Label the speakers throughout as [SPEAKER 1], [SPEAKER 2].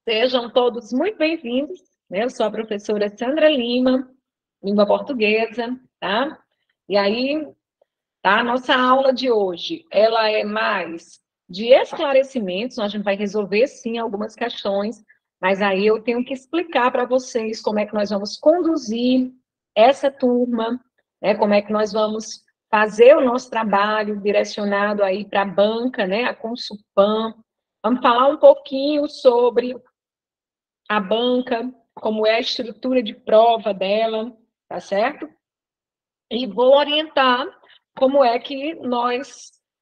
[SPEAKER 1] Sejam todos muito bem-vindos, né? Eu sou a professora Sandra Lima, língua portuguesa, tá? E aí, tá? A nossa aula de hoje, ela é mais de esclarecimentos, a gente vai resolver, sim, algumas questões, mas aí eu tenho que explicar para vocês como é que nós vamos conduzir essa turma, né? Como é que nós vamos fazer o nosso trabalho direcionado aí para a banca, né? A Consulpan. Vamos falar um pouquinho sobre a banca, como é a estrutura de prova dela, tá certo? E vou orientar como é que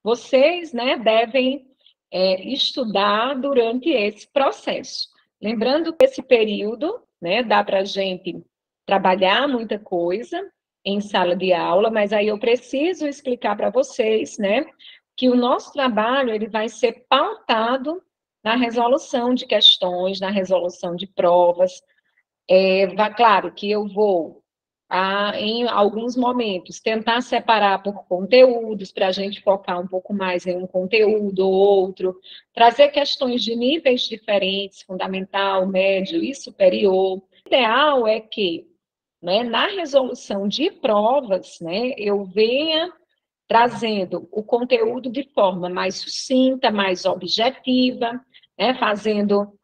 [SPEAKER 1] vocês, né, devem estudar durante esse processo. Lembrando que esse período, né, dá para a gente trabalhar muita coisa em sala de aula, mas aí eu preciso explicar para vocês, né, que o nosso trabalho ele vai ser pautado na resolução de questões, na resolução de provas. Claro que eu vou, em alguns momentos, tentar separar por conteúdos, para a gente focar um pouco mais em um conteúdo ou outro, trazer questões de níveis diferentes, fundamental, médio e superior. O ideal é que, né, na resolução de provas, né, eu venha trazendo o conteúdo de forma mais sucinta, mais objetiva, né, fazendo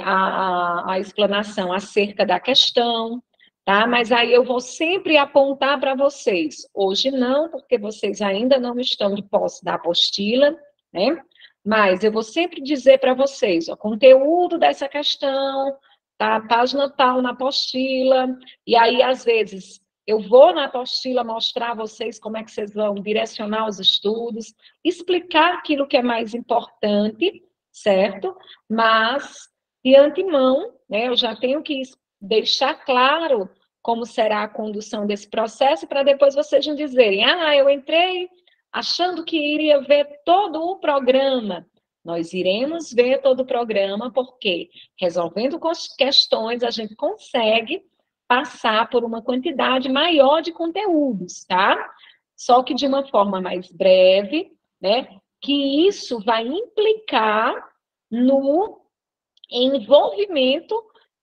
[SPEAKER 1] a explanação acerca da questão, tá? Mas aí eu vou sempre apontar para vocês. Hoje não, porque vocês ainda não estão de posse da apostila, né? Mas eu vou sempre dizer para vocês, o conteúdo dessa questão, tá? Página tal na apostila, e aí, às vezes, eu vou na apostila mostrar a vocês como é que vocês vão direcionar os estudos, explicar aquilo que é mais importante, certo? Mas, de antemão, né, eu já tenho que deixar claro como será a condução desse processo, para depois vocês não dizerem, eu entrei achando que iria ver todo o programa. Nós iremos ver todo o programa, porque resolvendo questões, a gente consegue passar por uma quantidade maior de conteúdos, tá? Só que de uma forma mais breve, né? Que isso vai implicar no envolvimento,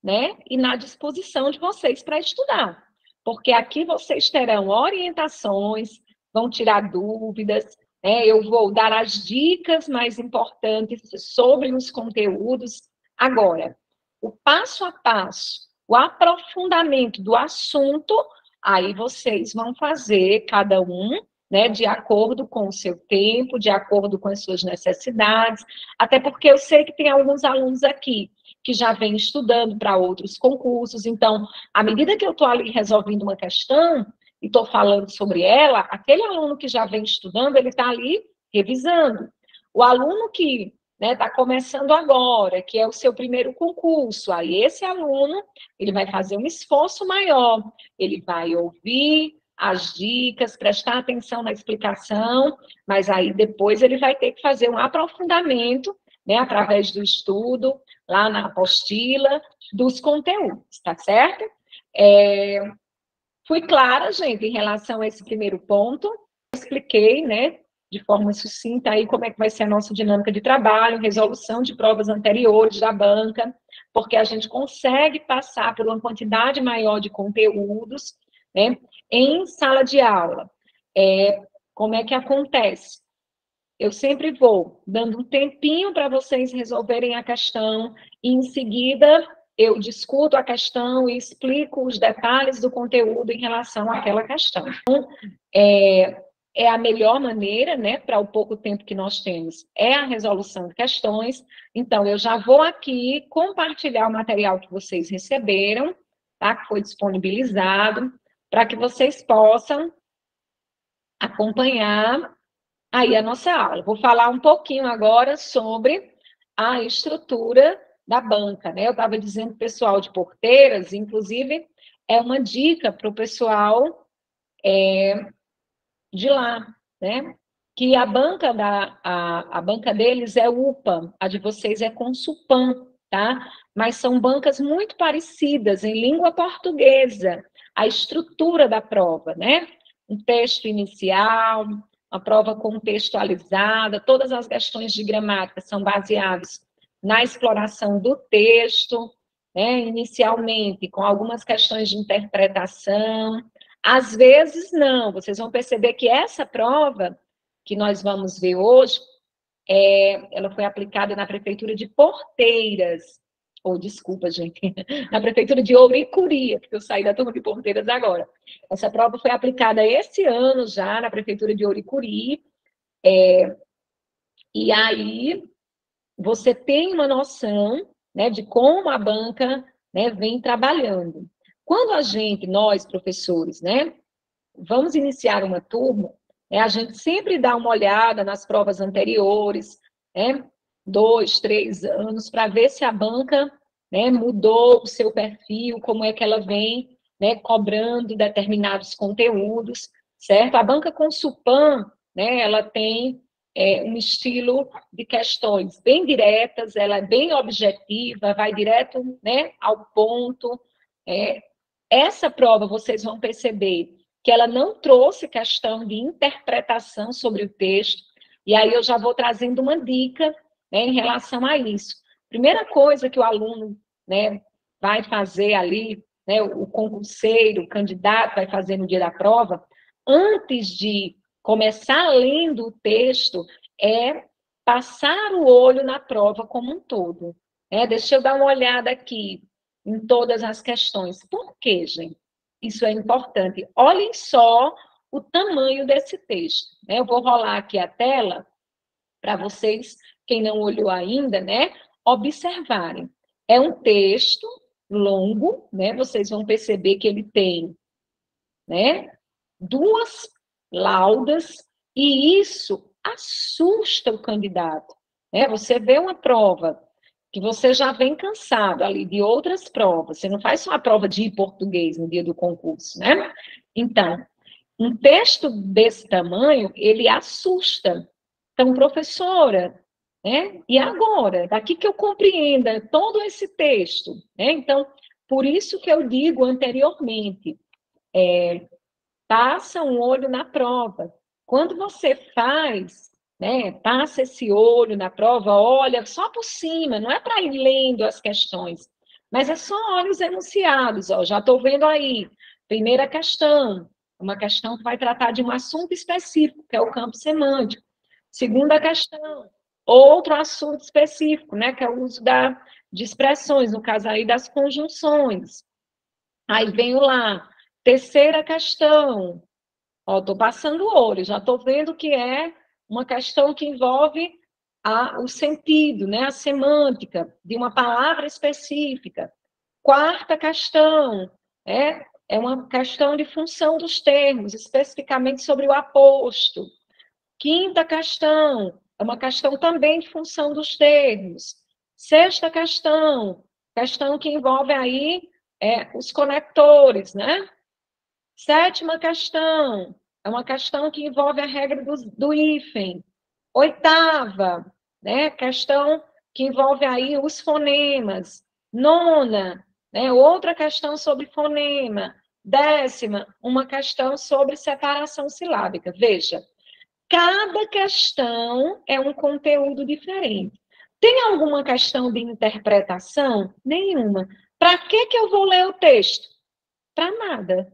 [SPEAKER 1] né? E na disposição de vocês para estudar. Porque aqui vocês terão orientações, vão tirar dúvidas, né? Eu vou dar as dicas mais importantes sobre os conteúdos. Agora, o passo a passo, o aprofundamento do assunto, aí vocês vão fazer cada um, né, de acordo com o seu tempo, de acordo com as suas necessidades, até porque eu sei que tem alguns alunos aqui que já vêm estudando para outros concursos, então, à medida que eu estou ali resolvendo uma questão e estou falando sobre ela, aquele aluno que já vem estudando, ele está ali revisando. O aluno que está começando agora, que é o seu primeiro concurso, aí esse aluno, ele vai fazer um esforço maior, ele vai ouvir as dicas, prestar atenção na explicação, mas aí depois ele vai ter que fazer um aprofundamento, né, através do estudo, lá na apostila, dos conteúdos, tá certo? Fui clara, gente, em relação a esse primeiro ponto, expliquei, né, de forma sucinta aí como é que vai ser a nossa dinâmica de trabalho, resolução de provas anteriores da banca, porque a gente consegue passar por uma quantidade maior de conteúdos, né, em sala de aula. Como é que acontece? Eu sempre vou dando um tempinho para vocês resolverem a questão, e em seguida eu discuto a questão e explico os detalhes do conteúdo em relação àquela questão. Então, é a melhor maneira, né, para o pouco tempo que nós temos, é a resolução de questões. Então, eu já vou aqui compartilhar o material que vocês receberam, tá, que foi disponibilizado, para que vocês possam acompanhar aí a nossa aula. Vou falar um pouquinho agora sobre a estrutura da banca, né? Eu estava dizendo pessoal de Porteiras, inclusive, é uma dica para o pessoal de lá, né? Que a banca a banca deles é UPA, a de vocês é Consulpan, tá? Mas são bancas muito parecidas em língua portuguesa, a estrutura da prova, né? Um texto inicial, uma prova contextualizada, todas as questões de gramática são baseadas na exploração do texto, né, inicialmente, com algumas questões de interpretação. Às vezes, não. Vocês vão perceber que essa prova que nós vamos ver hoje, ela foi aplicada na Prefeitura de Porteiras, ou desculpa, gente, na Prefeitura de Ouricuri, porque eu saí da turma de Porteiras agora. Essa prova foi aplicada esse ano já na Prefeitura de Ouricuri, e aí você tem uma noção, né, de como a banca, né, vem trabalhando. Quando a gente, nós, professores, né, vamos iniciar uma turma, né, a gente sempre dá uma olhada nas provas anteriores, né, 2, 3 anos, para ver se a banca, né, mudou o seu perfil, como é que ela vem, né, cobrando determinados conteúdos, certo? A banca Consulpan, né, ela tem um estilo de questões bem diretas, ela é bem objetiva, vai direto, né, ao ponto. Essa prova, vocês vão perceber que ela não trouxe questão de interpretação sobre o texto, e aí eu já vou trazendo uma dica, né, em relação a isso. Primeira coisa que o aluno, né, vai fazer ali, né, o concurseiro, o candidato vai fazer no dia da prova, antes de começar lendo o texto, é passar o olho na prova como um todo. Deixa eu dar uma olhada aqui em todas as questões. Por quê, gente? Isso é importante. Olhem só o tamanho desse texto. Eu vou rolar aqui a tela para vocês, quem não olhou ainda, né, observarem. É um texto longo, né? Vocês vão perceber que ele tem, né, 2 laudas, e isso assusta o candidato. Você vê uma prova que você já vem cansado ali de outras provas, você não faz só a prova de português no dia do concurso, né? Então, um texto desse tamanho, ele assusta. Então, professora, né? E agora? Daqui que eu compreenda todo esse texto, né? Então, por isso que eu digo anteriormente, passa um olho na prova. Quando você faz, né, passa esse olho na prova, olha só por cima, não é para ir lendo as questões, mas é só olha os enunciados, ó, já estou vendo aí. Primeira questão, uma questão que vai tratar de um assunto específico, que é o campo semântico. Segunda questão, outro assunto específico, né, que é o uso de expressões, no caso aí das conjunções. Aí venho lá, terceira questão, estou passando o olho, já estou vendo que é uma questão que envolve o sentido, né, a semântica de uma palavra específica. Quarta questão, é uma questão de função dos termos, especificamente sobre o aposto. Quinta questão, é uma questão também de função dos termos. Sexta questão que envolve aí os conectores, né? Sétima questão, é uma questão que envolve a regra do hífen. Oitava, né, questão que envolve aí os fonemas. Nona, né, outra questão sobre fonema. Décima, uma questão sobre separação silábica. Veja, cada questão é um conteúdo diferente. Tem alguma questão de interpretação? Nenhuma. Para que eu vou ler o texto? Para nada.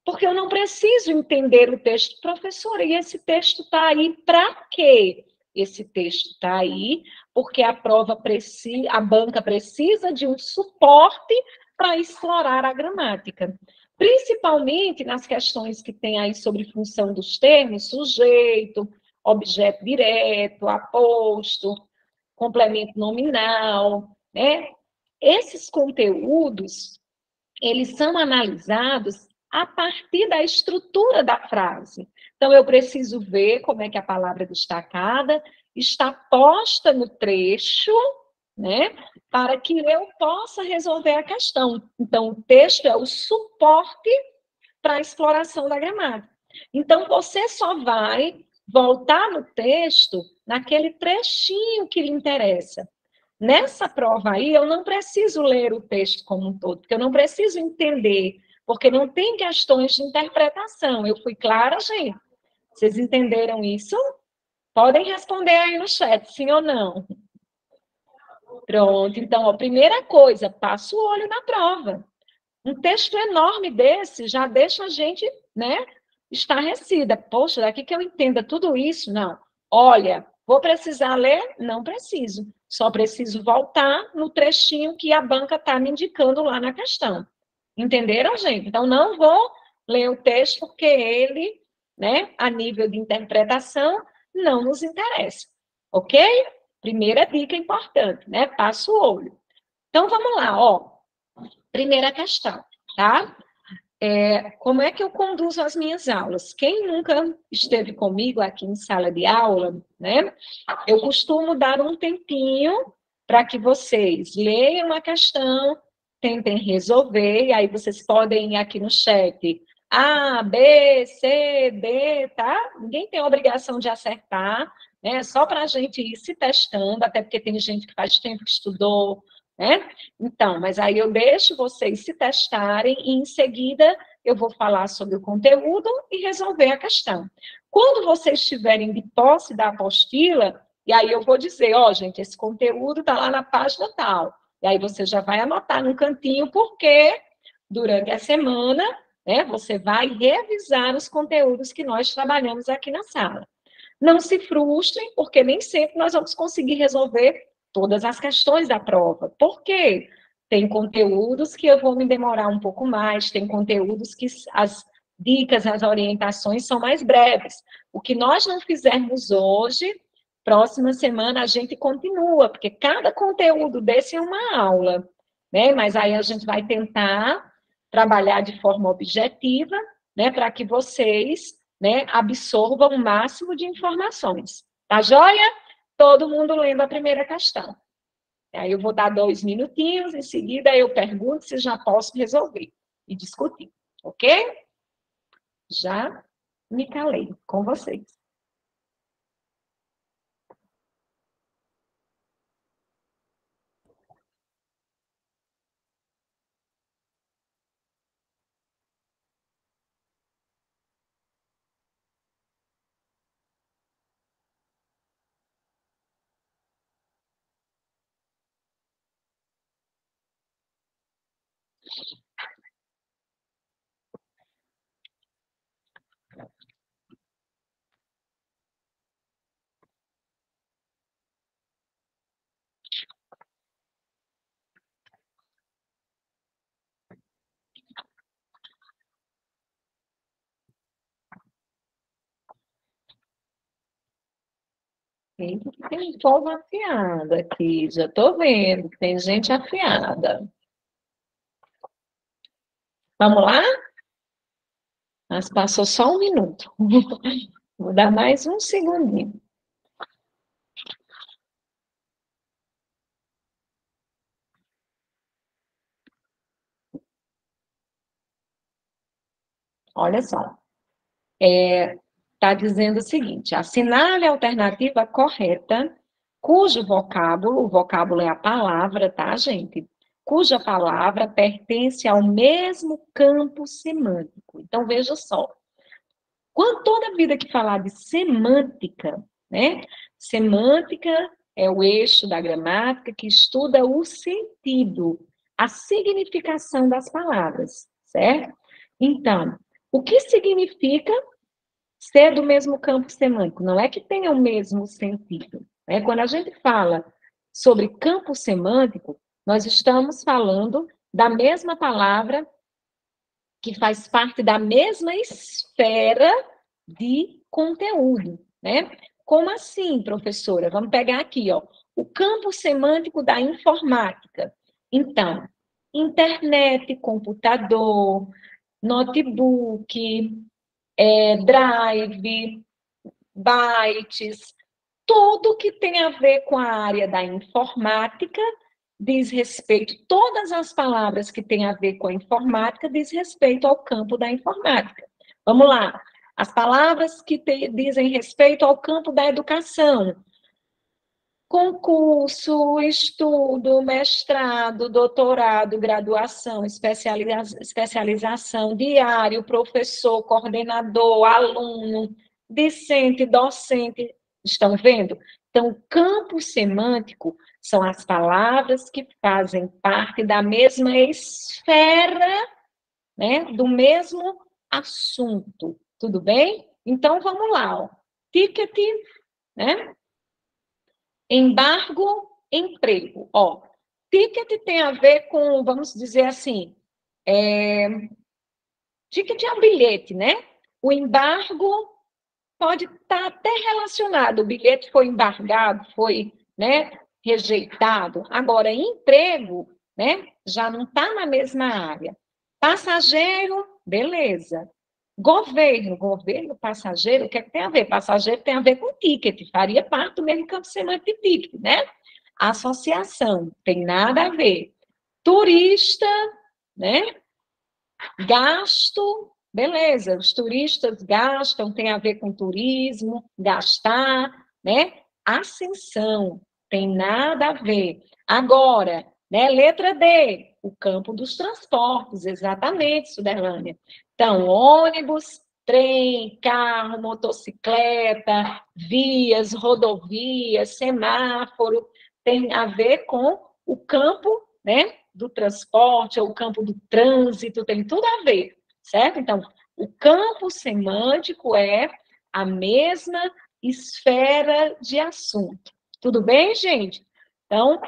[SPEAKER 1] Porque eu não preciso entender o texto. Professora, e esse texto está aí para quê? Esse texto está aí porque a prova precisa, a banca precisa de um suporte para explorar a gramática. Principalmente nas questões que tem aí sobre função dos termos, sujeito, objeto direto, aposto, complemento nominal, né? Esses conteúdos, eles são analisados a partir da estrutura da frase. Então, eu preciso ver como é que a palavra destacada está posta no trecho, né, para que eu possa resolver a questão. Então, o texto é o suporte para a exploração da gramática. Então, você só vai voltar no texto naquele trechinho que lhe interessa. Nessa prova aí, eu não preciso ler o texto como um todo, porque eu não preciso entender, porque não tem questões de interpretação. Eu fui clara, gente? Vocês entenderam isso? Podem responder aí no chat, sim ou não. Pronto, então, a primeira coisa, passa o olho na prova. Um texto enorme desse já deixa a gente, né, estarrecida. Poxa, daqui que eu entenda tudo isso? Não. Olha, vou precisar ler? Não preciso. Só preciso voltar no trechinho que a banca está me indicando lá na questão. Entenderam, gente? Então, não vou ler o texto porque ele, né, a nível de interpretação, não nos interessa. Ok? Primeira dica importante, né? Passa o olho. Então, vamos lá, ó. Primeira questão, tá? Como é que eu conduzo as minhas aulas? Quem nunca esteve comigo aqui em sala de aula, né? Eu costumo dar um tempinho para que vocês leiam a questão, tentem resolver, e aí vocês podem ir aqui no chat A, B, C, D, tá? Ninguém tem a obrigação de acertar, né? Só para a gente ir se testando, até porque tem gente que faz tempo que estudou, né? Então, mas aí eu deixo vocês se testarem e em seguida eu vou falar sobre o conteúdo e resolver a questão. Quando vocês estiverem de posse da apostila, e aí eu vou dizer, ó, gente, esse conteúdo está lá na página tal. E aí você já vai anotar no cantinho, porque durante a semana, né, você vai revisar os conteúdos que nós trabalhamos aqui na sala. Não se frustrem, porque nem sempre nós vamos conseguir resolver todas as questões da prova. Por quê? Tem conteúdos que eu vou me demorar um pouco mais, tem conteúdos que as dicas, as orientações são mais breves. O que nós não fizermos hoje, próxima semana a gente continua, porque cada conteúdo desse é uma aula, né? Mas aí a gente vai tentar trabalhar de forma objetiva, né, para que vocês, né, absorvam o máximo de informações. Tá joia? Todo mundo lendo a primeira questão. Aí eu vou dar 2 minutinhos, em seguida eu pergunto se já posso resolver e discutir, ok? Já me calei com vocês. Tem povo afiado aqui, já estou vendo que tem gente afiada. Vamos lá? Mas passou só 1 minuto. Vou dar mais um segundinho. Olha só. Está dizendo o seguinte: assinale a alternativa correta, cujo vocábulo, o vocábulo é a palavra, tá, gente? Cuja palavra pertence ao mesmo campo semântico. Então, veja só. Quando toda vida que falar de semântica, né? Semântica é o eixo da gramática que estuda o sentido, a significação das palavras, certo? Então, o que significa ser do mesmo campo semântico? Não é que tenha o mesmo sentido, né? Quando a gente fala sobre campo semântico, nós estamos falando da mesma palavra que faz parte da mesma esfera de conteúdo, né? Como assim, professora? Vamos pegar aqui, ó, o campo semântico da informática. Então, internet, computador, notebook, drive, bytes, tudo que tem a ver com a área da informática diz respeito, todas as palavras que têm a ver com a informática diz respeito ao campo da informática. Vamos lá. As palavras que dizem respeito ao campo da educação. Concurso, estudo, mestrado, doutorado, graduação, especialização, diário, professor, coordenador, aluno, discente, docente. Estão vendo? Então, o campo semântico são as palavras que fazem parte da mesma esfera, né, do mesmo assunto. Tudo bem? Então, vamos lá. Ó. Ticket, né? Embargo, emprego. Ó, ticket tem a ver com, vamos dizer assim, ticket é um bilhete, né? O embargo pode estar até relacionado. O bilhete foi embargado, foi, né, rejeitado. Agora, emprego, né, já não está na mesma área. Passageiro, beleza. Governo, passageiro, o que é que tem a ver? Passageiro tem a ver com ticket, faria parte do mesmo campo semântico de ticket, né? Associação, tem nada a ver. Turista, né? Gasto, beleza, os turistas gastam, tem a ver com turismo, gastar, né? Ascensão, tem nada a ver. Agora, né, letra D, o campo dos transportes, exatamente, Suderlânia. Então, ônibus, trem, carro, motocicleta, vias, rodovias, semáforo, tem a ver com o campo, né, do transporte, ou o campo do trânsito, tem tudo a ver, certo? Então, o campo semântico é a mesma esfera de assunto. Tudo bem, gente? Então,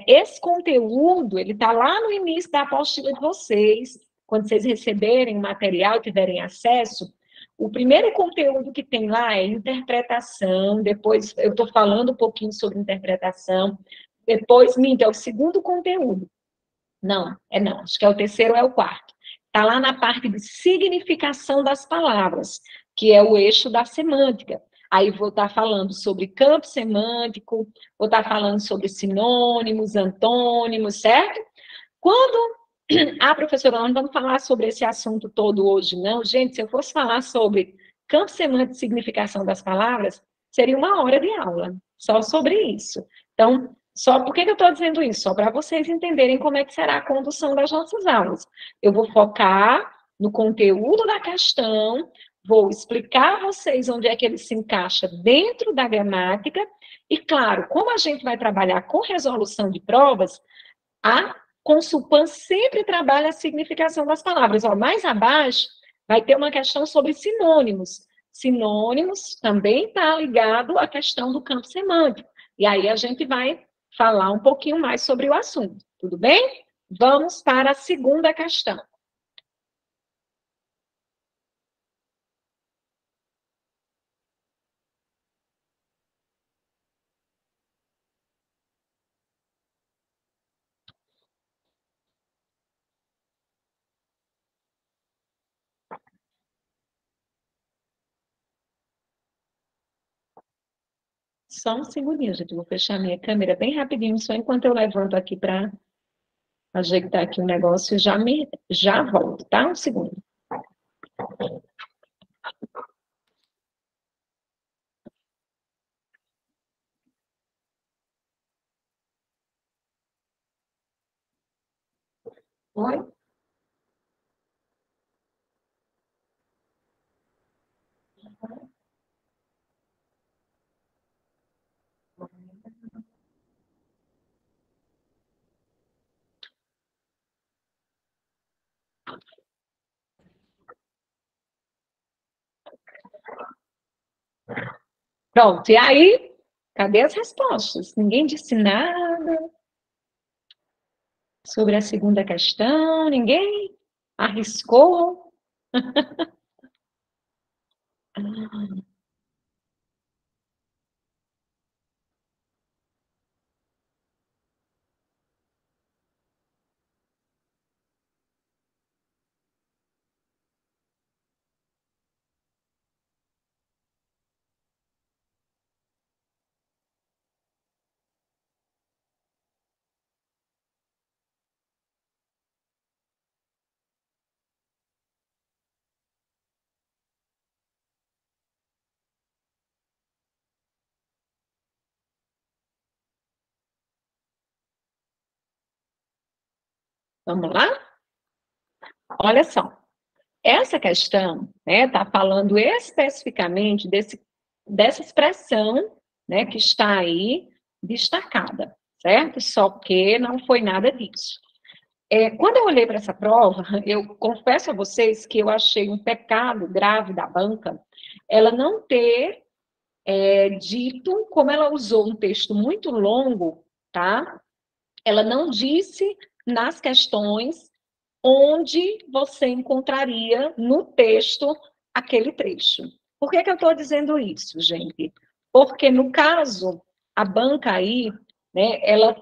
[SPEAKER 1] esse conteúdo, ele está lá no início da apostila de vocês, quando vocês receberem o material, tiverem acesso, o primeiro conteúdo que tem lá é interpretação, depois eu estou falando um pouquinho sobre interpretação, depois, minta, é o segundo conteúdo. Não, acho que é o terceiro ou é o quarto. Está lá na parte de significação das palavras, que é o eixo da semântica. Aí vou estar falando sobre campo semântico, vou estar falando sobre sinônimos, antônimos, certo? Quando professora, nós não vamos falar sobre esse assunto todo hoje, não. Gente, se eu fosse falar sobre campo semântico e significação das palavras, seria 1 hora de aula, só sobre isso. Então, só por que eu estou dizendo isso? Só para vocês entenderem como é que será a condução das nossas aulas. Eu vou focar no conteúdo da questão, vou explicar a vocês onde é que ele se encaixa dentro da gramática, e, claro, como a gente vai trabalhar com resolução de provas, a Consulpan sempre trabalha a significação das palavras. Ó, mais abaixo, vai ter uma questão sobre sinônimos. Sinônimos também está ligado à questão do campo semântico. E aí a gente vai falar um pouquinho mais sobre o assunto. Tudo bem? Vamos para a segunda questão. Só um segundinho, gente. Vou fechar minha câmera bem rapidinho, só enquanto eu levanto aqui para ajeitar aqui o negócio e já volto, tá? Um segundo. Oi? Pronto, e aí, cadê as respostas? Ninguém disse nada sobre a segunda questão, ninguém arriscou. Vamos lá? Olha só, essa questão está falando especificamente dessa expressão, né, que está aí destacada, certo? Só que não foi nada disso. Quando eu olhei para essa prova, eu confesso a vocês que eu achei um pecado grave da banca ela não ter dito, como ela usou um texto muito longo, tá? Ela não disse nas questões onde você encontraria no texto aquele trecho. Por que eu estou dizendo isso, gente? Porque, no caso, a banca aí, né, ela,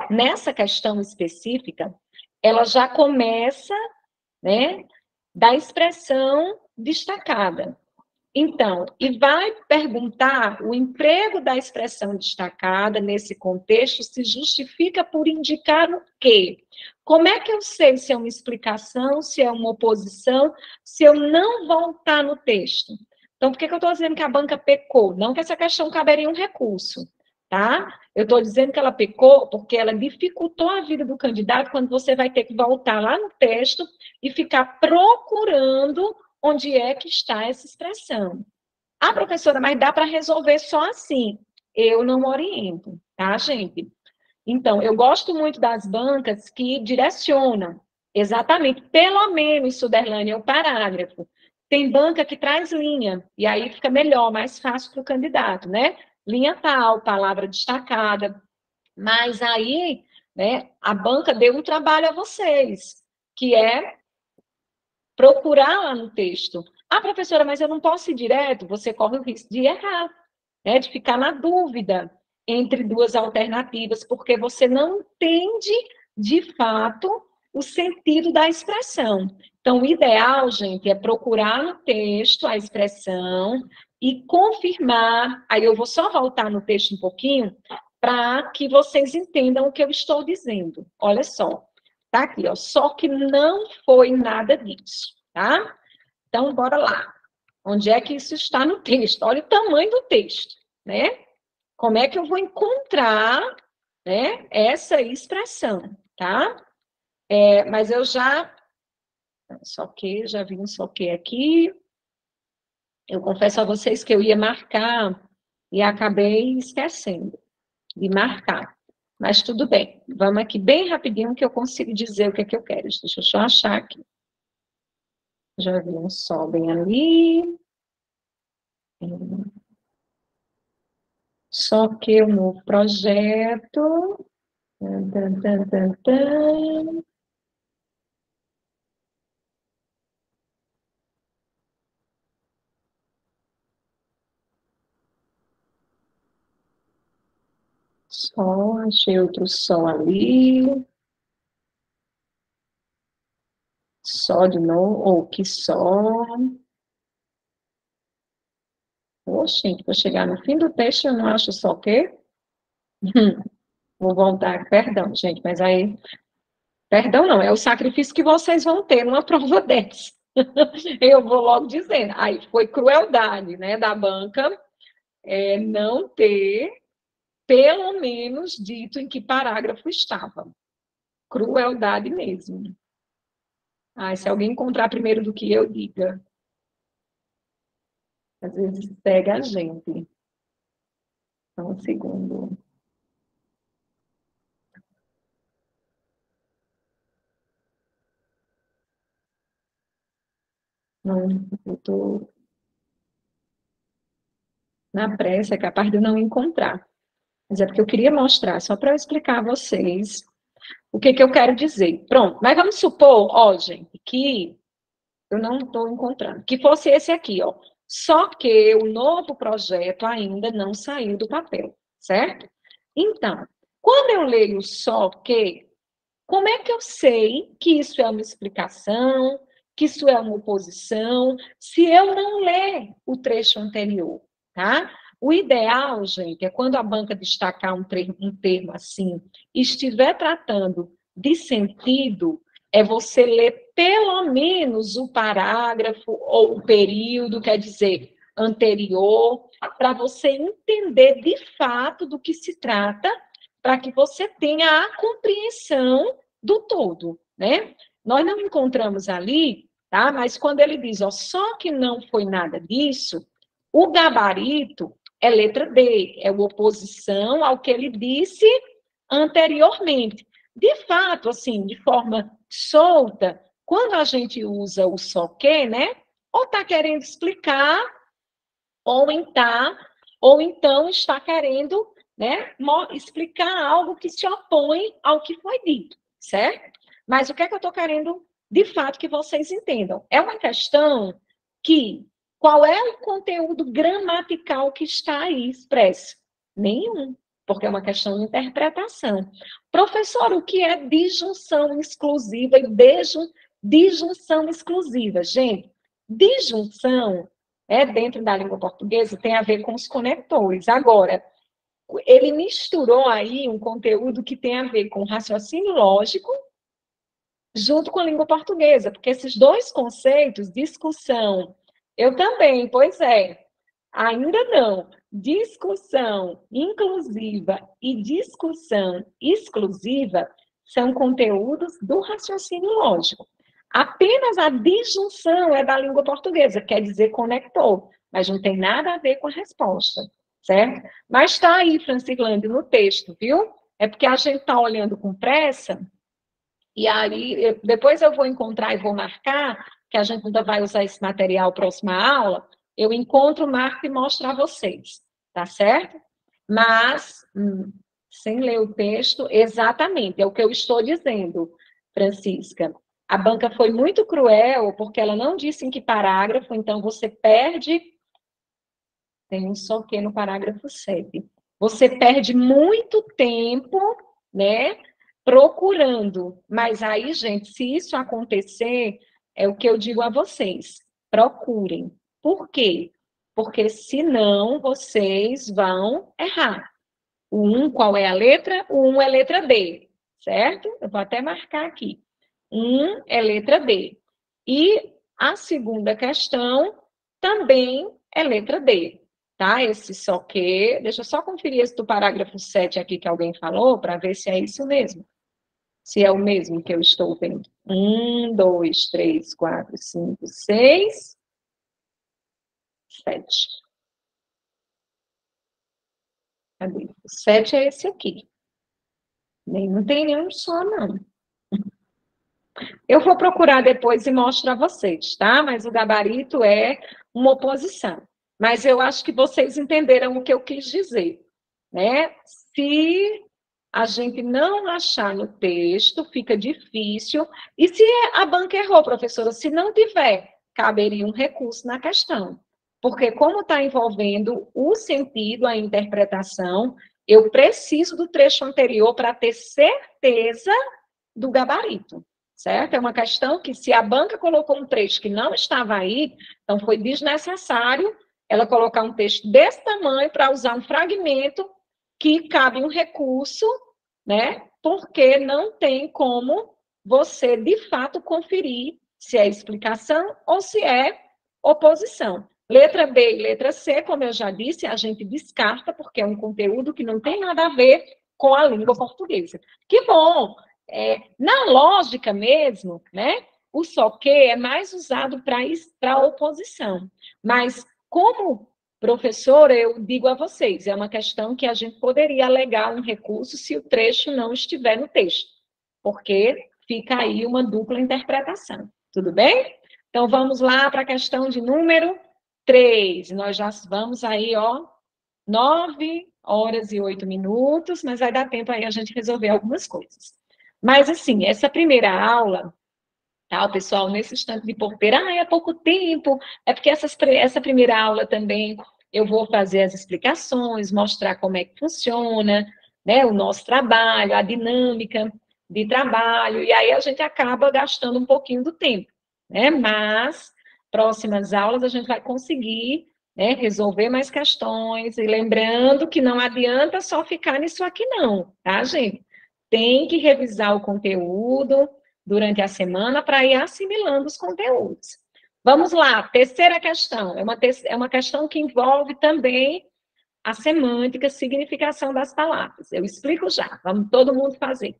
[SPEAKER 1] nessa questão específica, ela já começa, né, da expressão destacada. Então, e vai perguntar o emprego da expressão destacada nesse contexto se justifica por indicar o quê? Como é que eu sei se é uma explicação, se é uma oposição, se eu não voltar no texto? Então, por que eu estou dizendo que a banca pecou? Não que essa questão caberia um recurso, tá? Eu estou dizendo que ela pecou porque ela dificultou a vida do candidato quando você vai ter que voltar lá no texto e ficar procurando onde é que está essa expressão. Ah, professora, mas dá para resolver só assim. Eu não oriento, tá, gente? Então, eu gosto muito das bancas que direcionam, exatamente, pelo menos, Suderlane, é o parágrafo. Tem banca que traz linha, e aí fica melhor, mais fácil para o candidato, né? Linha tal, palavra destacada. Mas aí, né, a banca deu um trabalho a vocês, que é procurar lá no texto. Ah, professora, mas eu não posso ir direto? Você corre o risco de errar, né? De ficar na dúvida entre duas alternativas, porque você não entende, de fato, o sentido da expressão. Então, o ideal, gente, é procurar no texto a expressão e confirmar. Aí eu vou só voltar no texto um pouquinho para que vocês entendam o que eu estou dizendo. Olha só. Tá aqui, ó. Só que não foi nada disso, tá? Então, bora lá. Onde é que isso está no texto? Olha o tamanho do texto, né? Como é que eu vou encontrar, né, essa expressão, tá? Mas eu já... Só que, já vi um só que aqui. Eu confesso a vocês que eu ia marcar e acabei esquecendo de marcar. Mas tudo bem. Vamos aqui bem rapidinho que eu consigo dizer o que é que eu quero. Deixa eu só achar aqui. Já vi um sol bem ali. Só que o novo projeto. Tan, tan, tan, tan, tan. Sol, achei outro sol ali. Sol de novo. Ou que sol. Poxa, gente, vou chegar no fim do texto, eu não acho só o quê? Vou voltar, perdão, gente, mas aí, perdão não, é o sacrifício que vocês vão ter numa prova dessa. Eu vou logo dizendo, aí foi crueldade, né, da banca, não ter, pelo menos, dito em que parágrafo estava. Crueldade mesmo. Ah, se alguém encontrar primeiro do que eu, diga. Às vezes pega a gente. Só um segundo. Não, eu estou na pressa, é capaz de eu não encontrar. Mas é porque eu queria mostrar, só para eu explicar a vocês o que, que eu quero dizer. Pronto, mas vamos supor, ó, gente, que eu não estou encontrando, que fosse esse aqui, ó. Só que o novo projeto ainda não saiu do papel, certo? Então, quando eu leio só que, como é que eu sei que isso é uma explicação, que isso é uma oposição, se eu não ler o trecho anterior, tá? O ideal, gente, é quando a banca destacar um termo assim, e estiver tratando de sentido, é você ler pelo menos o parágrafo ou o período, quer dizer, anterior, para você entender de fato do que se trata, para que você tenha a compreensão do todo, né? Nós não encontramos ali, tá? Mas quando ele diz, ó, só que não foi nada disso, o gabarito é letra D, é uma oposição ao que ele disse anteriormente. De fato, assim, de forma solta, quando a gente usa o só que, né? Ou está querendo explicar, ou então está querendo, né, explicar algo que se opõe ao que foi dito, certo? Mas o que é que eu estou querendo, de fato, que vocês entendam? É uma questão que, qual é o conteúdo gramatical que está aí expresso? Nenhum, porque é uma questão de interpretação. Professor, o que é disjunção exclusiva e disjunção exclusiva? Gente, disjunção dentro da língua portuguesa tem a ver com os conectores. Agora, ele misturou aí um conteúdo que tem a ver com raciocínio lógico junto com a língua portuguesa, porque esses dois conceitos, discussão, eu também, pois é, ainda não. Discussão inclusiva e discussão exclusiva são conteúdos do raciocínio lógico. Apenas a disjunção é da língua portuguesa, quer dizer conector, mas não tem nada a ver com a resposta, certo? Mas está aí, Francilândia, no texto, viu? É porque a gente está olhando com pressa, e aí depois eu vou encontrar e vou marcar, que a gente ainda vai usar esse material próxima aula, eu encontro, marco e mostro a vocês, tá certo? Mas, sem ler o texto, exatamente, é o que eu estou dizendo, Francisca. A banca foi muito cruel, porque ela não disse em que parágrafo, então você perde, tem um só que no parágrafo 7. Você perde muito tempo, né, procurando. Mas aí, gente, se isso acontecer, é o que eu digo a vocês, procurem. Por quê? Porque senão vocês vão errar. O 1, qual é a letra? O 1 é letra D, certo? Eu vou até marcar aqui. 1 é letra D. E a segunda questão também é letra D, tá? Esse só que, deixa eu só conferir esse do parágrafo 7 aqui que alguém falou, para ver se é isso mesmo. Se é o mesmo que eu estou vendo. 1, 2, 3, 4, 5, 6, 7. Cadê? O 7 é esse aqui. Não tem nenhum só, não. Eu vou procurar depois e mostro a vocês, tá? Mas o gabarito é uma oposição. Mas eu acho que vocês entenderam o que eu quis dizer, né? Se a gente não achar no texto, fica difícil. E se a banca errou, professora? Se não tiver, caberia um recurso na questão. Porque como está envolvendo o sentido, a interpretação, eu preciso do trecho anterior para ter certeza do gabarito, certo? É uma questão que, se a banca colocou um trecho que não estava aí, então foi desnecessário ela colocar um texto desse tamanho para usar um fragmento que cabe um recurso, né? Porque não tem como você, de fato, conferir se é explicação ou se é oposição. Letra B e letra C, como eu já disse, a gente descarta, porque é um conteúdo que não tem nada a ver com a língua portuguesa. Que bom! Na lógica mesmo, né? O só que é mais usado para oposição. Mas, como professora, eu digo a vocês, é uma questão que a gente poderia alegar um recurso se o trecho não estiver no texto, porque fica aí uma dupla interpretação. Tudo bem? Então, vamos lá para a questão de número 3. Nós já vamos aí, ó, 9 horas e 8 minutos, mas vai dar tempo aí a gente resolver algumas coisas. Mas, assim, essa primeira aula, tá, pessoal, nesse instante de porteira, é pouco tempo, é porque essa primeira aula também eu vou fazer as explicações, mostrar como é que funciona, né, o nosso trabalho, a dinâmica de trabalho, e aí a gente acaba gastando um pouquinho do tempo, né, mas próximas aulas a gente vai conseguir, né, resolver mais questões, e lembrando que não adianta só ficar nisso aqui não, tá, gente? Tem que revisar o conteúdo durante a semana para ir assimilando os conteúdos. Vamos lá, terceira questão. É uma questão que envolve também a semântica, a significação das palavras. Eu explico já, vamos todo mundo fazer.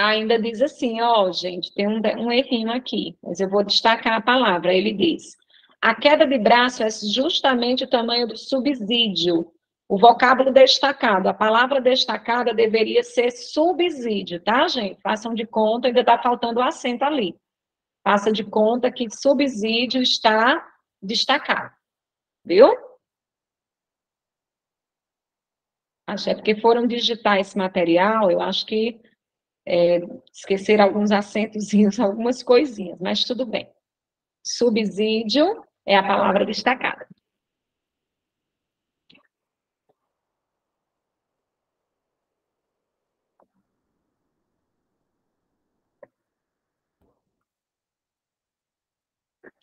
[SPEAKER 1] ainda diz assim, ó, gente, tem um errinho aqui, mas eu vou destacar a palavra. Ele diz: a queda de braço é justamente o tamanho do subsídio. O vocábulo destacado, a palavra destacada deveria ser subsídio, tá, gente? Façam de conta, ainda está faltando o acento ali. Faça de conta que subsídio está destacado, viu? Acho que é porque foram digitar esse material, eu acho que esqueceram alguns acentozinhos, algumas coisinhas, mas tudo bem. Subsídio é a palavra destacada.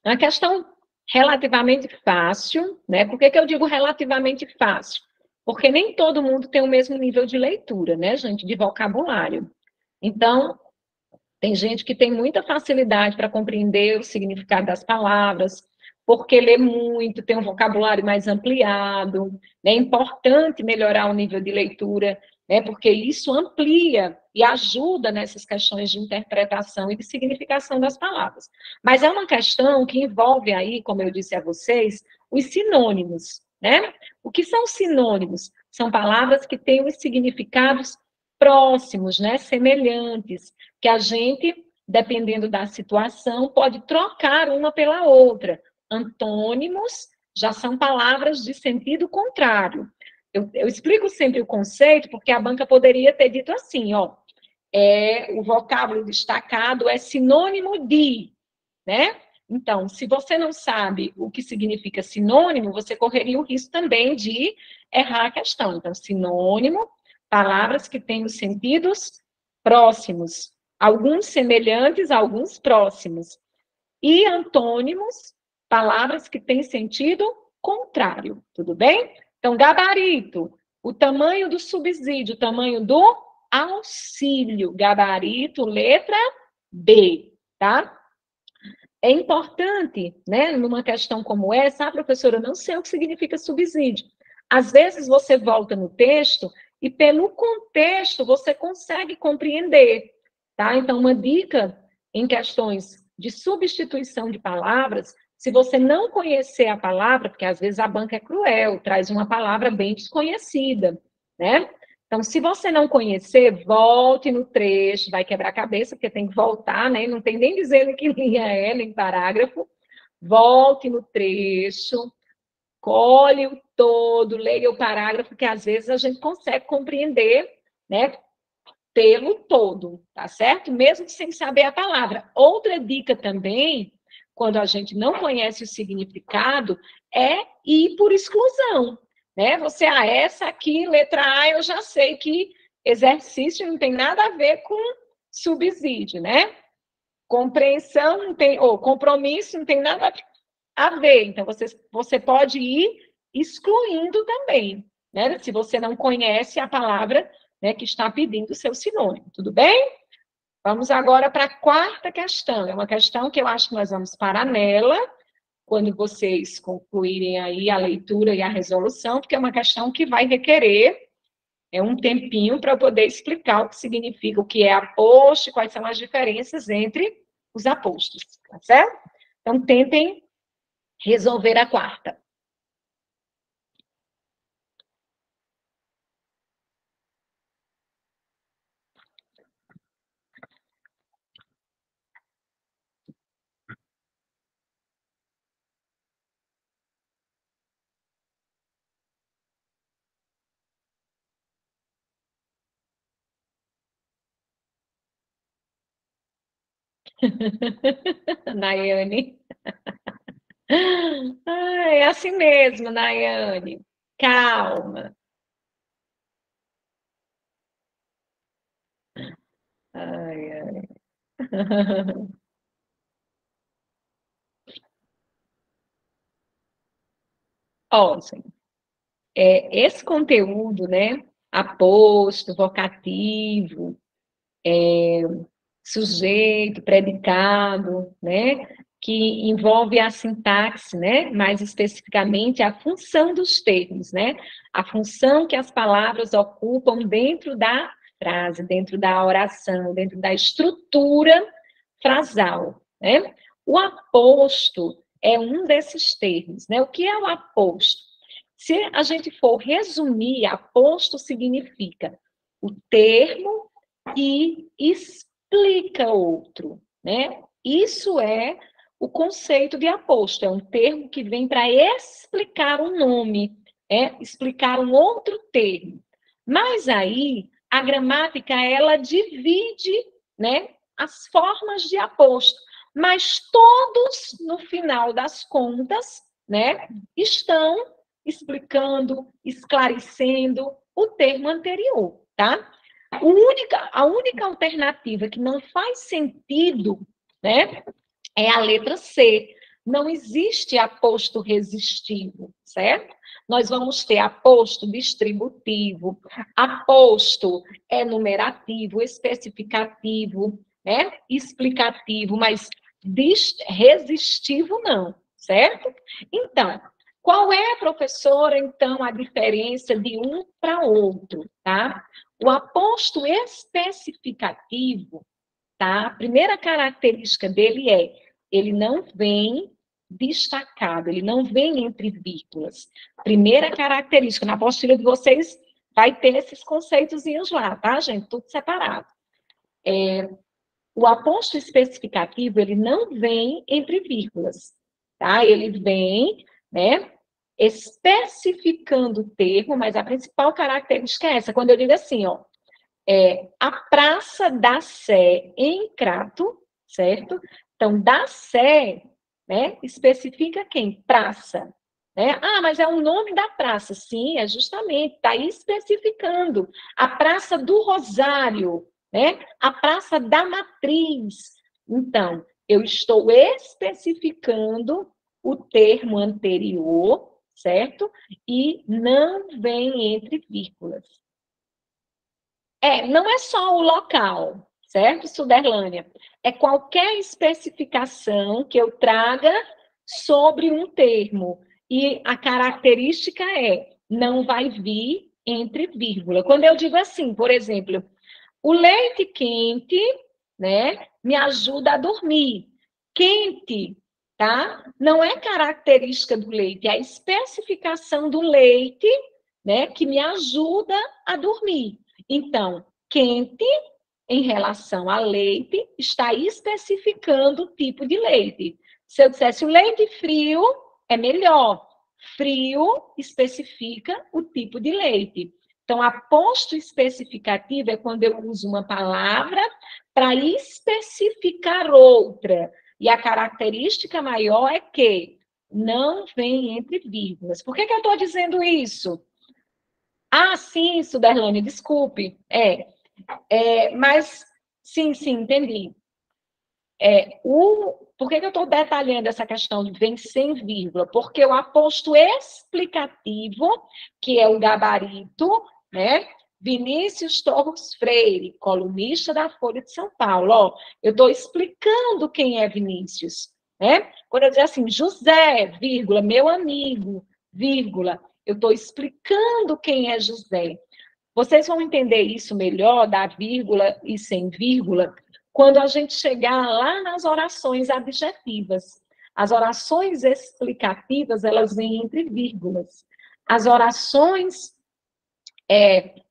[SPEAKER 1] É uma questão relativamente fácil, né? Por que eu digo relativamente fácil? Porque nem todo mundo tem o mesmo nível de leitura, né, gente, de vocabulário. Então, tem gente que tem muita facilidade para compreender o significado das palavras, porque lê muito, tem um vocabulário mais ampliado. Né? É importante melhorar o nível de leitura, né? Porque isso amplia e ajuda nessas questões de interpretação e de significação das palavras. Mas é uma questão que envolve aí, como eu disse a vocês, os sinônimos. Né? O que são sinônimos? São palavras que têm os significados próximos, né? Semelhantes, que a gente, dependendo da situação, pode trocar uma pela outra. Antônimos já são palavras de sentido contrário. Eu explico sempre o conceito, porque a banca poderia ter dito assim, ó, o vocábulo destacado é sinônimo de, né? Então, se você não sabe o que significa sinônimo, você correria o risco também de errar a questão. Então, sinônimo, palavras que têm os sentidos próximos, alguns semelhantes, alguns próximos. E antônimos, palavras que têm sentido contrário, tudo bem? Então, gabarito, o tamanho do subsídio, o tamanho do auxílio, gabarito, letra B, tá? É importante, né, numa questão como essa, professora, eu não sei o que significa subsídio. Às vezes você volta no texto e pelo contexto você consegue compreender, tá? Então, uma dica em questões de substituição de palavras, se você não conhecer a palavra, porque às vezes a banca é cruel, traz uma palavra bem desconhecida, né? Então, se você não conhecer, volte no trecho, vai quebrar a cabeça, porque tem que voltar, né? Não tem nem dizendo que linha é, nem parágrafo. Volte no trecho, colhe o todo, leia o parágrafo, que às vezes a gente consegue compreender, né? Pelo todo, tá certo? Mesmo sem saber a palavra. Outra dica também, quando a gente não conhece o significado, é ir por exclusão, né? Você, essa aqui, letra A, eu já sei que exercício não tem nada a ver com subsídio, né? Compreensão não tem, ou compromisso não tem nada a ver. Então, você pode ir excluindo também, né? Se você não conhece a palavra, né, que está pedindo o seu sinônimo, tudo bem? Vamos agora para a quarta questão. É uma questão que eu acho que nós vamos parar nela, quando vocês concluírem aí a leitura e a resolução, porque é uma questão que vai requerer um tempinho para eu poder explicar o que significa, o que é aposto, quais são as diferenças entre os apostos, tá certo? Então, tentem resolver a quarta. Nayane. É assim mesmo, Nayane. Calma. Ai, ai. Ó, gente, esse conteúdo, né, aposto, vocativo, sujeito, predicado, né, que envolve a sintaxe, né, mais especificamente a função dos termos, né, a função que as palavras ocupam dentro da frase, dentro da oração, dentro da estrutura frasal, né? O aposto é um desses termos, né? O que é o aposto? Se a gente for resumir, aposto significa o termo que explica outro, né? Isso é o conceito de aposto, é um termo que vem para explicar um nome, explicar um outro termo. Mas aí, a gramática, ela divide, né, as formas de aposto, mas todos, no final das contas, né, estão explicando, esclarecendo o termo anterior, tá? A única alternativa que não faz sentido, né, é a letra C. Não existe aposto resistivo, certo? Nós vamos ter aposto distributivo, aposto enumerativo, especificativo, né? Explicativo, mas resistivo não, certo? Então, qual é, professora, então, a diferença de um para outro, tá? O aposto especificativo, tá? A primeira característica dele é, ele não vem destacado, ele não vem entre vírgulas. Primeira característica, na apostila de vocês vai ter esses conceitozinhos lá, tá, gente? Tudo separado. O aposto especificativo, ele não vem entre vírgulas, tá? Ele vem, né, especificando o termo, mas a principal característica é essa. Quando eu digo assim, ó, a Praça da Sé em Crato, certo? Então, da Sé, né, especifica quem? Praça. Né? Ah, mas é o nome da praça. Sim, é justamente, está especificando. A Praça do Rosário, né? A Praça da Matriz. Então, eu estou especificando o termo anterior, certo? E não vem entre vírgulas. Não é só o local, certo, Suderlânia? É qualquer especificação que eu traga sobre um termo. E a característica não vai vir entre vírgula. Quando eu digo assim, por exemplo, o leite quente, né, me ajuda a dormir. Quente, tá? Não é característica do leite, é a especificação do leite, né, que me ajuda a dormir. Então, quente, em relação a leite, está especificando o tipo de leite. Se eu dissesse o leite frio, é melhor. Frio especifica o tipo de leite. Então, aposto especificativo é quando eu uso uma palavra para especificar outra. E a característica maior é que não vem entre vírgulas. Por que eu estou dizendo isso? Ah, sim, Suderlane, desculpe. Mas, sim, entendi. Por que eu estou detalhando essa questão de vem sem vírgula? Porque o aposto explicativo, que é o gabarito, né? Vinícius Torres Freire, colunista da Folha de São Paulo. Ó, eu estou explicando quem é Vinícius, né? Quando eu dizer assim, José, vírgula, meu amigo, vírgula, eu estou explicando quem é José. Vocês vão entender isso melhor, da vírgula e sem vírgula, quando a gente chegar lá nas orações adjetivas. As orações explicativas, elas vêm entre vírgulas. As orações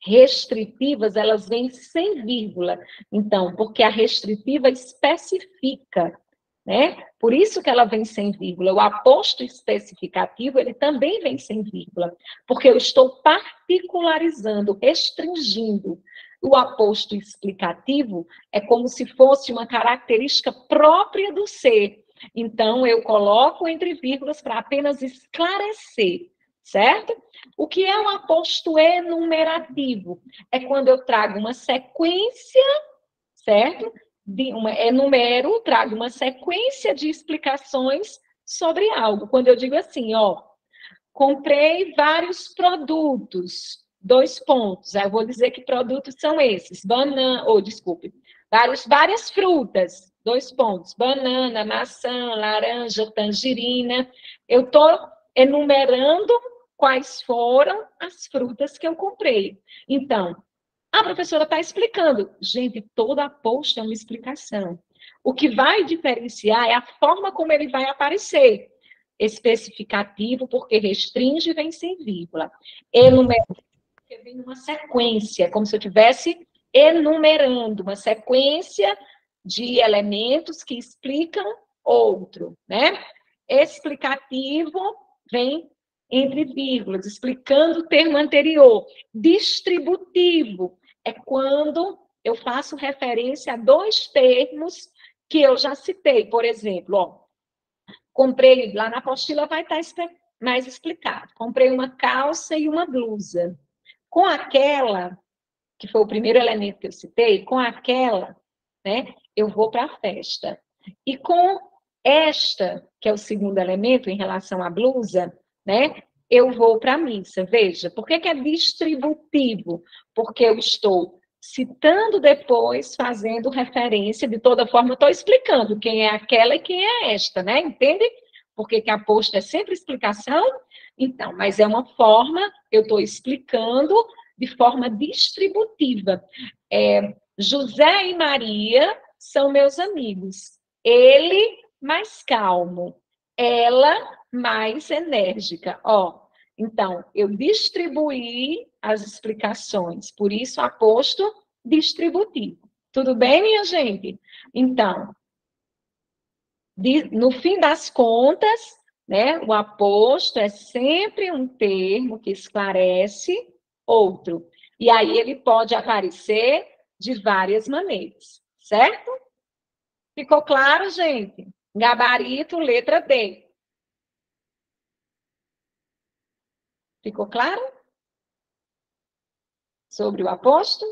[SPEAKER 1] restritivas, elas vêm sem vírgula. Então, porque a restritiva especifica, né? Por isso que ela vem sem vírgula. O aposto especificativo, ele também vem sem vírgula, porque eu estou particularizando, restringindo. O aposto explicativo é como se fosse uma característica própria do ser. Então, eu coloco entre vírgulas para apenas esclarecer, certo? O que é um aposto enumerativo? É quando eu trago uma sequência, certo? Enumero, trago uma sequência de explicações sobre algo. Quando eu digo assim, ó, comprei vários produtos, 2 pontos. Aí eu vou dizer que produtos são esses, várias frutas, 2 pontos, banana, maçã, laranja, tangerina. Eu estou enumerando quais foram as frutas que eu comprei. Então, A professora está explicando. Gente, toda aposta é uma explicação. O que vai diferenciar é a forma como ele vai aparecer. Especificativo, porque restringe e vem sem vírgula. Enumerativo, porque vem numa sequência, como se eu estivesse enumerando uma sequência de elementos que explicam outro, né? Explicativo vem entre vírgulas, explicando o termo anterior. Distributivo é quando eu faço referência a dois termos que eu já citei. Por exemplo, ó, comprei, lá na apostila vai estar mais explicado. Comprei uma calça e uma blusa. Com aquela, que foi o primeiro elemento que eu citei, com aquela, né, eu vou para a festa. E com esta, que é o segundo elemento em relação à blusa, né, eu vou para a missa. Veja, por que é distributivo? Porque eu estou citando depois, fazendo referência, de toda forma, estou explicando quem é aquela e quem é esta, né? Entende? Porque que a posta é sempre explicação. Então, mas é uma forma, eu estou explicando de forma distributiva. José e Maria são meus amigos. Ele mais calmo, ela mais enérgica. Ó, então, eu distribuí as explicações, por isso aposto distributivo. Tudo bem, minha gente? Então, no fim das contas, né, o aposto é sempre um termo que esclarece outro. E aí ele pode aparecer de várias maneiras, certo? Ficou claro, gente? Gabarito, letra D. Ficou claro? Sobre o aposto?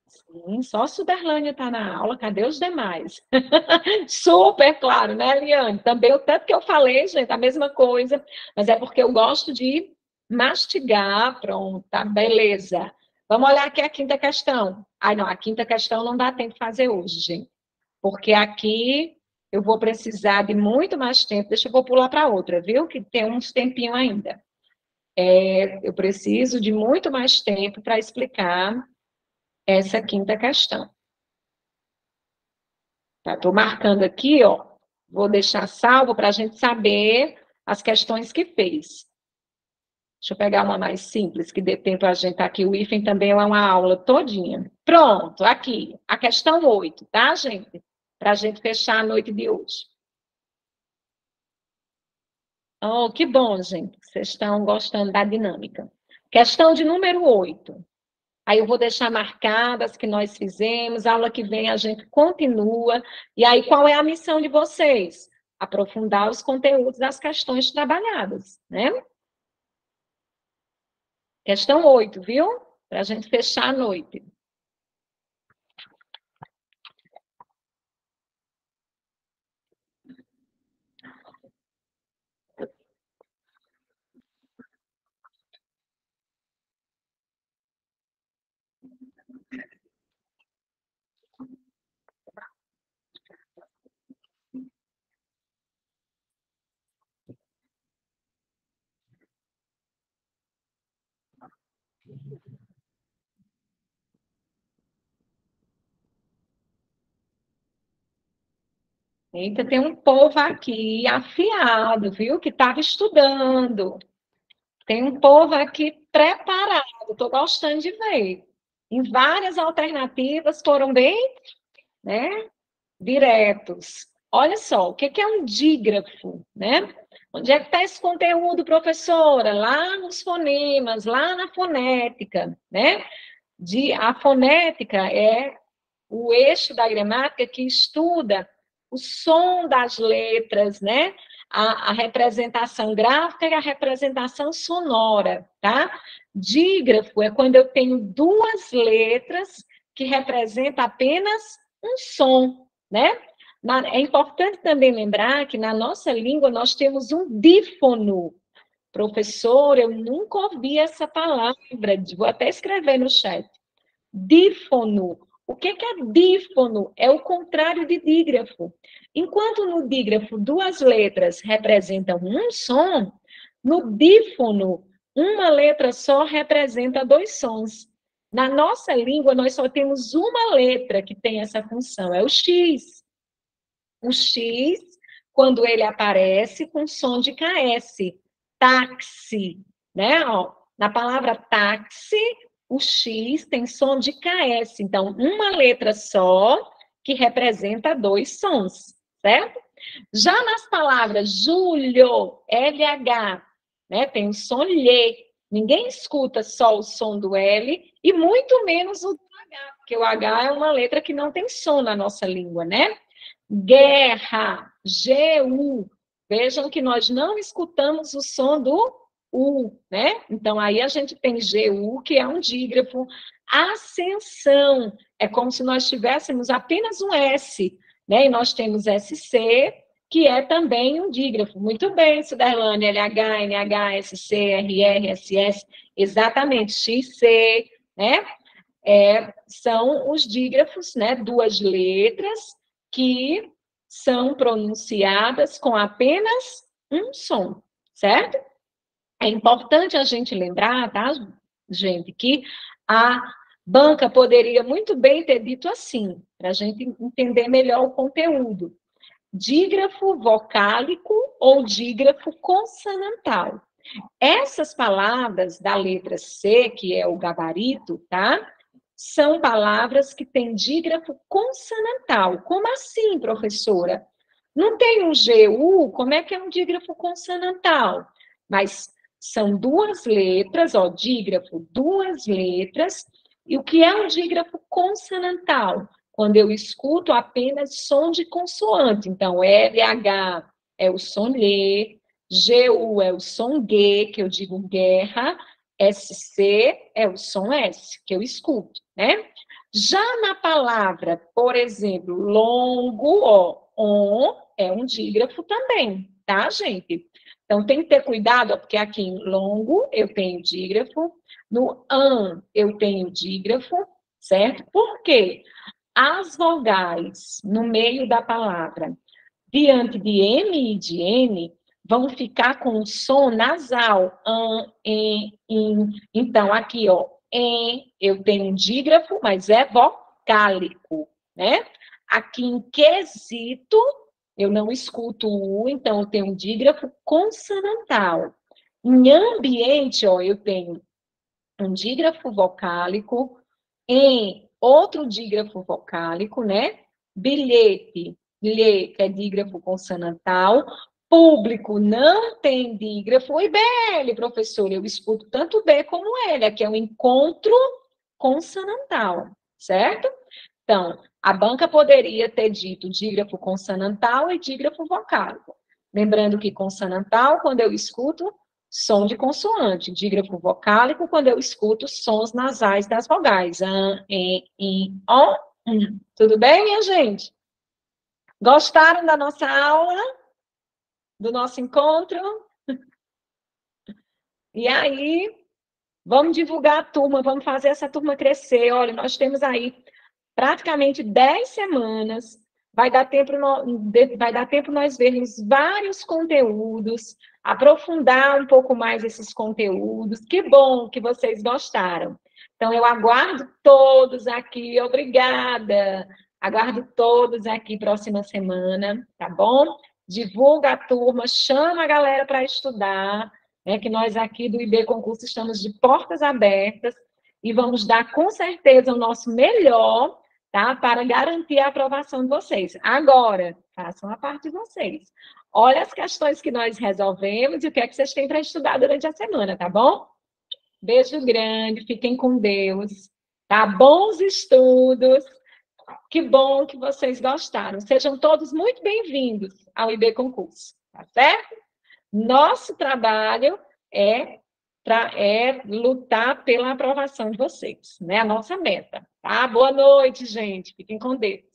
[SPEAKER 1] Sim, só a Suderlânia está na aula, cadê os demais? Super claro, né, Eliane? Também o tanto que eu falei, gente, a mesma coisa, mas é porque eu gosto de mastigar, pronto, tá, beleza. Vamos olhar aqui a quinta questão. Ai, não, a quinta questão não dá tempo de fazer hoje, gente, porque aqui eu vou precisar de muito mais tempo. Deixa eu vou pular para outra, viu? Que tem uns tempinho ainda. Eu preciso de muito mais tempo para explicar essa quinta questão. Tá? Estou marcando aqui, ó. Vou deixar salvo para a gente saber as questões que fez. Deixa eu pegar uma mais simples, que dê tempo a gente aqui. O hífen também é uma aula todinha. Pronto, aqui. A questão 8, tá, gente? Para a gente fechar a noite de hoje. Oh, que bom, gente. Vocês estão gostando da dinâmica. Questão de número 8. Aí eu vou deixar marcadas que nós fizemos, aula que vem a gente continua. E aí, qual é a missão de vocês? Aprofundar os conteúdos das questões trabalhadas, né? Questão 8, viu? Para a gente fechar a noite. Eita, tem um povo aqui afiado, viu? Que estava estudando. Tem um povo aqui preparado. Estou gostando de ver. Em várias alternativas foram bem, né, diretos. Olha só, o que é um dígrafo, né? Onde é que está esse conteúdo, professora? Lá nos fonemas, lá na fonética, né? A fonética é o eixo da gramática que estuda o som das letras, né? A representação gráfica e a representação sonora, tá? Dígrafo é quando eu tenho duas letras que representam apenas um som, né? É importante também lembrar que na nossa língua nós temos um dífono. Professor, eu nunca ouvi essa palavra, vou até escrever no chat. Dífono. O que é dífono? É o contrário de dígrafo. Enquanto no dígrafo duas letras representam um som, no dífono uma letra só representa 2 sons. Na nossa língua, nós só temos uma letra que tem essa função, é o X. O X, quando ele aparece com som de KS, táxi, né? Ó, na palavra táxi, o X tem som de KS, então, uma letra só que representa 2 sons, certo? Já nas palavras Júlio, LH, né, tem o som lhe. Ninguém escuta só o som do L e muito menos o do H, porque o H é uma letra que não tem som na nossa língua, né? Guerra, G-U. Vejam que nós não escutamos o som do U, né? Então, aí a gente tem G-U, que é um dígrafo. Ascensão, é como se nós tivéssemos apenas um S, né? E nós temos SC, que é também um dígrafo. Muito bem, Suderlane, LH, NH, SC, RR, SS, exatamente, XC, né? São os dígrafos, né? 2 letras que são pronunciadas com apenas um som, certo? É importante a gente lembrar, tá, gente, que a banca poderia muito bem ter dito assim, para a gente entender melhor o conteúdo. Dígrafo vocálico ou dígrafo consonantal. Essas palavras da letra C, que é o gabarito, tá? São palavras que têm dígrafo consonantal. Como assim, professora? Não tem um GU? Como é que é um dígrafo consonantal? Mas são 2 letras, ó, dígrafo, 2 letras. E o que é um dígrafo consonantal? Quando eu escuto apenas som de consoante. Então, LH é o som Lê, GU é o som G, que eu digo guerra, SC é o som S, que eu escuto, né? Já na palavra, por exemplo, longo, ó, on, é um dígrafo também, tá, gente? Então, tem que ter cuidado, ó, porque aqui em longo eu tenho dígrafo, no an eu tenho dígrafo, certo? Por quê? As vogais no meio da palavra, diante de M e de N, vão ficar com um som nasal. An, en, in. Então, aqui, ó, em, eu tenho um dígrafo, mas é vocálico, né? Aqui em quesito, eu não escuto o U, então eu tenho um dígrafo consonantal. Em ambiente, ó, eu tenho um dígrafo vocálico, em outro dígrafo vocálico, né? Bilhete, lhe, que é dígrafo consonantal. Público não tem dígrafo. E BL, professor, eu escuto tanto B como L, aqui é um encontro consonantal, certo? Então, a banca poderia ter dito dígrafo consonantal e dígrafo vocálico. Lembrando que consonantal, quando eu escuto, som de consoante. Dígrafo vocálico, quando eu escuto sons nasais das vogais. An, en, in, on, Tudo bem, minha gente? Gostaram da nossa aula? Do nosso encontro? E aí, vamos divulgar a turma, vamos fazer essa turma crescer. Olha, nós temos aí praticamente 10 semanas. Vai dar tempo nós vermos vários conteúdos, aprofundar um pouco mais esses conteúdos. Que bom que vocês gostaram. Então, eu aguardo todos aqui, obrigada. Aguardo todos aqui próxima semana, tá bom? Divulga a turma, chama a galera para estudar, né? Que nós aqui do IB Concurso estamos de portas abertas e vamos dar com certeza o nosso melhor, tá? Para garantir a aprovação de vocês. Agora, façam a parte de vocês. Olha as questões que nós resolvemos e o que é que vocês têm para estudar durante a semana, tá bom? Beijo grande, fiquem com Deus, tá? Bons estudos. Que bom que vocês gostaram. Sejam todos muito bem-vindos ao IB Concurso, tá certo? Nosso trabalho é lutar pela aprovação de vocês, né? A nossa meta, tá? Boa noite, gente. Fiquem com Deus.